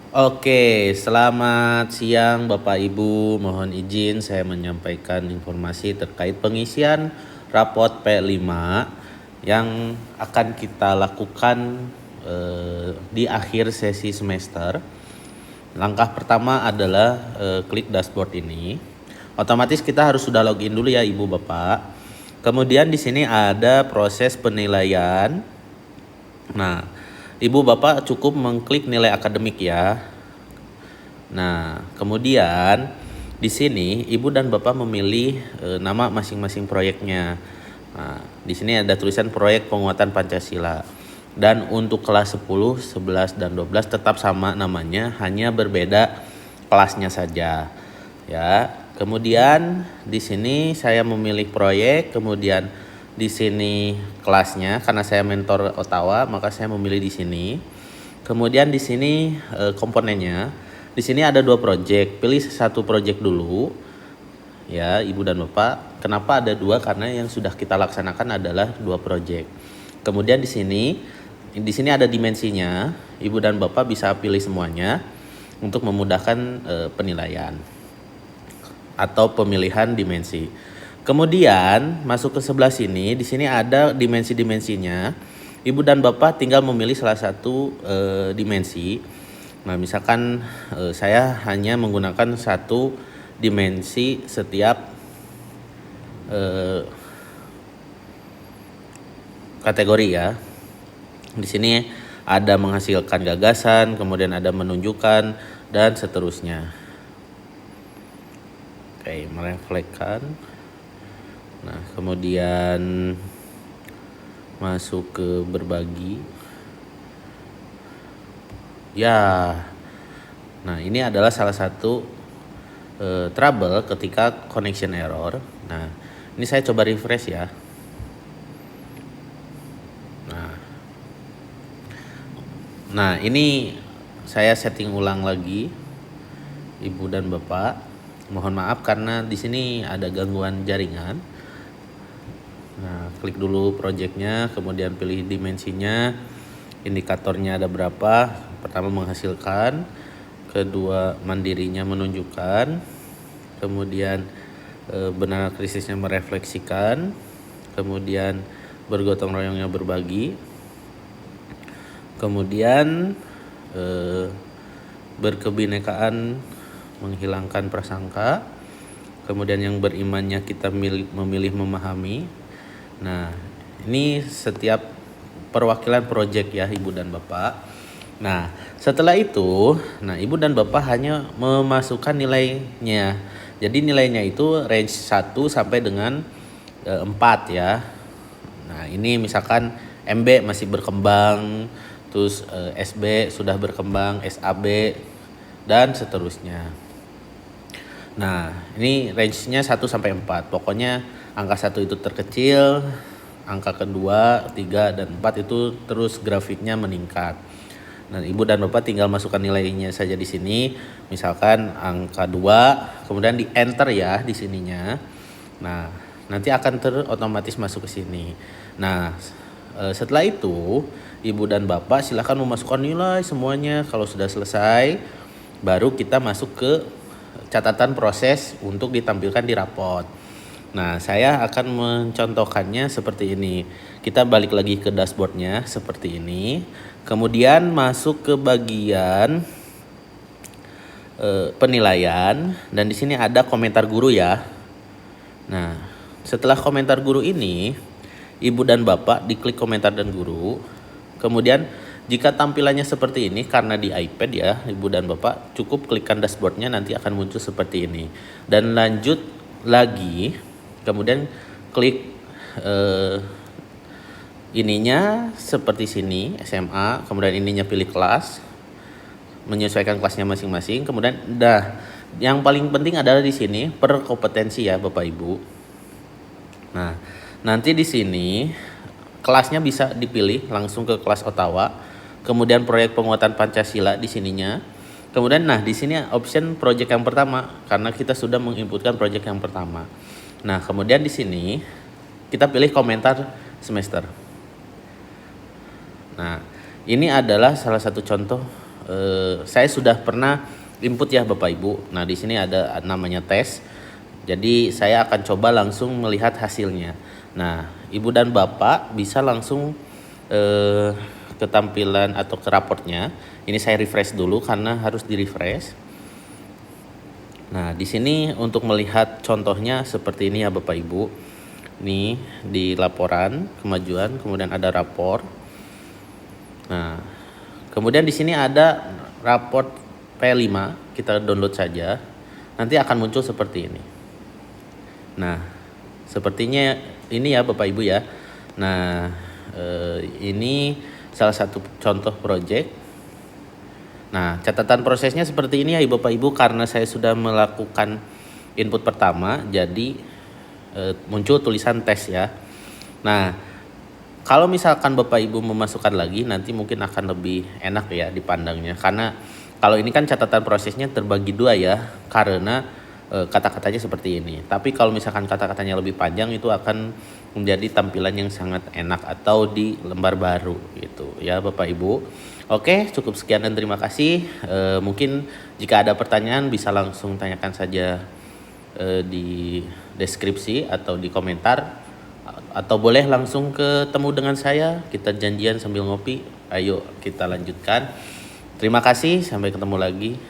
Oke, selamat siang Bapak Ibu. Mohon izin saya menyampaikan informasi terkait pengisian rapot P5 yang akan kita lakukan di akhir sesi semester. Langkah pertama adalah klik dashboard ini. Otomatis kita harus sudah login dulu ya Ibu Bapak. Kemudian di sini ada proses penilaian. Nah, Ibu Bapak cukup mengklik nilai akademik ya. Nah, kemudian di sini Ibu dan Bapak memilih nama masing-masing proyeknya. Nah, di sini ada tulisan proyek penguatan Pancasila. Dan untuk kelas 10, 11 dan 12 tetap sama namanya, hanya berbeda kelasnya saja. Ya. Kemudian di sini saya memilih proyek, kemudian di sini kelasnya karena saya mentor Ottawa, maka saya memilih di sini. Kemudian di sini komponennya. Di sini ada 2 project. Pilih satu project dulu. Ya, Ibu dan Bapak. Kenapa ada 2? Karena yang sudah kita laksanakan adalah 2 project. Kemudian di sini ada dimensinya. Ibu dan Bapak bisa pilih semuanya untuk memudahkan penilaian atau pemilihan dimensi. Kemudian masuk ke sebelah sini, di sini ada dimensi-dimensinya. Ibu dan Bapak tinggal memilih salah satu dimensi. Nah, misalkan saya hanya menggunakan satu dimensi setiap kategori ya. Di sini ada menghasilkan gagasan, kemudian ada menunjukkan dan seterusnya. Oke, merefleksikan. Nah, kemudian masuk ke berbagi. Ya. Nah, ini adalah salah satu trouble ketika connection error. Nah, ini saya coba refresh ya. Nah, ini saya setting ulang lagi, Ibu dan Bapak. Mohon maaf karena di sini ada gangguan jaringan. Nah, klik dulu projectnya, kemudian pilih dimensinya, indikatornya ada berapa. Pertama menghasilkan, kedua mandirinya menunjukkan, kemudian benar krisisnya merefleksikan, kemudian bergotong royongnya berbagi, kemudian berkebinekaan menghilangkan prasangka, kemudian yang berimannya kita memilih memahami. Nah, ini setiap perwakilan proyek ya Ibu dan Bapak. Nah, setelah itu, Ibu dan Bapak hanya memasukkan nilainya. Jadi nilainya itu range 1 sampai dengan 4 ya. Nah, ini misalkan MB masih berkembang, terus SB sudah berkembang, SAB dan seterusnya. Nah, ini range-nya 1 sampai 4. Pokoknya angka 1 itu terkecil, angka kedua, 3 dan 4 itu terus grafiknya meningkat. Nah, Ibu dan Bapak tinggal masukkan nilainya saja di sini. Misalkan angka 2, kemudian di enter ya di sininya. Nah, nanti akan otomatis masuk ke sini. Nah, setelah itu Ibu dan Bapak silakan memasukkan nilai semuanya. Kalau sudah selesai, baru kita masuk ke catatan proses untuk ditampilkan di rapot. Nah, saya akan mencontohkannya seperti ini. Kita balik lagi ke dashboardnya seperti ini. Kemudian masuk ke bagian penilaian dan di sini ada komentar guru ya. Nah, setelah komentar guru ini, Ibu dan Bapak diklik komentar dan guru. Kemudian jika tampilannya seperti ini karena di iPad ya, Ibu dan Bapak cukup klikkan dashboardnya, nanti akan muncul seperti ini. Dan lanjut lagi, kemudian klik ininya seperti sini, SMA, kemudian ininya pilih kelas, menyesuaikan kelasnya masing-masing. Kemudian yang paling penting adalah di sini per kompetensi ya Bapak Ibu. Nah, nanti di sini kelasnya bisa dipilih langsung ke kelas Ottawa. Kemudian proyek penguatan Pancasila di sininya. Kemudian di sini option project yang pertama karena kita sudah menginputkan project yang pertama. Nah, kemudian di sini kita pilih komentar semester. Nah, ini adalah salah satu contoh saya sudah pernah input ya Bapak Ibu. Nah, di sini ada namanya tes. Jadi saya akan coba langsung melihat hasilnya. Nah, Ibu dan Bapak bisa langsung ke tampilan atau ke raportnya. Ini saya refresh dulu karena harus di-refresh. Nah, di sini untuk melihat contohnya seperti ini ya Bapak Ibu. Nih di laporan kemajuan, kemudian ada rapor. Nah, kemudian di sini ada raport P5, kita download saja. Nanti akan muncul seperti ini. Nah, sepertinya ini ya Bapak Ibu ya. Nah, ini salah satu contoh project. Nah, catatan prosesnya seperti ini ya Bapak Ibu, karena saya sudah melakukan input pertama, jadi muncul tulisan tes ya. Nah, kalau misalkan Bapak Ibu memasukkan lagi, nanti mungkin akan lebih enak ya dipandangnya. Karena kalau ini kan catatan prosesnya terbagi dua ya, karena kata-katanya seperti ini. Tapi kalau misalkan kata-katanya lebih panjang, itu akan menjadi tampilan yang sangat enak atau di lembar baru gitu ya Bapak Ibu. Oke, cukup sekian dan terima kasih. Mungkin jika ada pertanyaan bisa langsung tanyakan saja di deskripsi atau di komentar, atau boleh langsung ketemu dengan saya, kita janjian sambil ngopi. Ayo kita lanjutkan. Terima kasih, sampai ketemu lagi.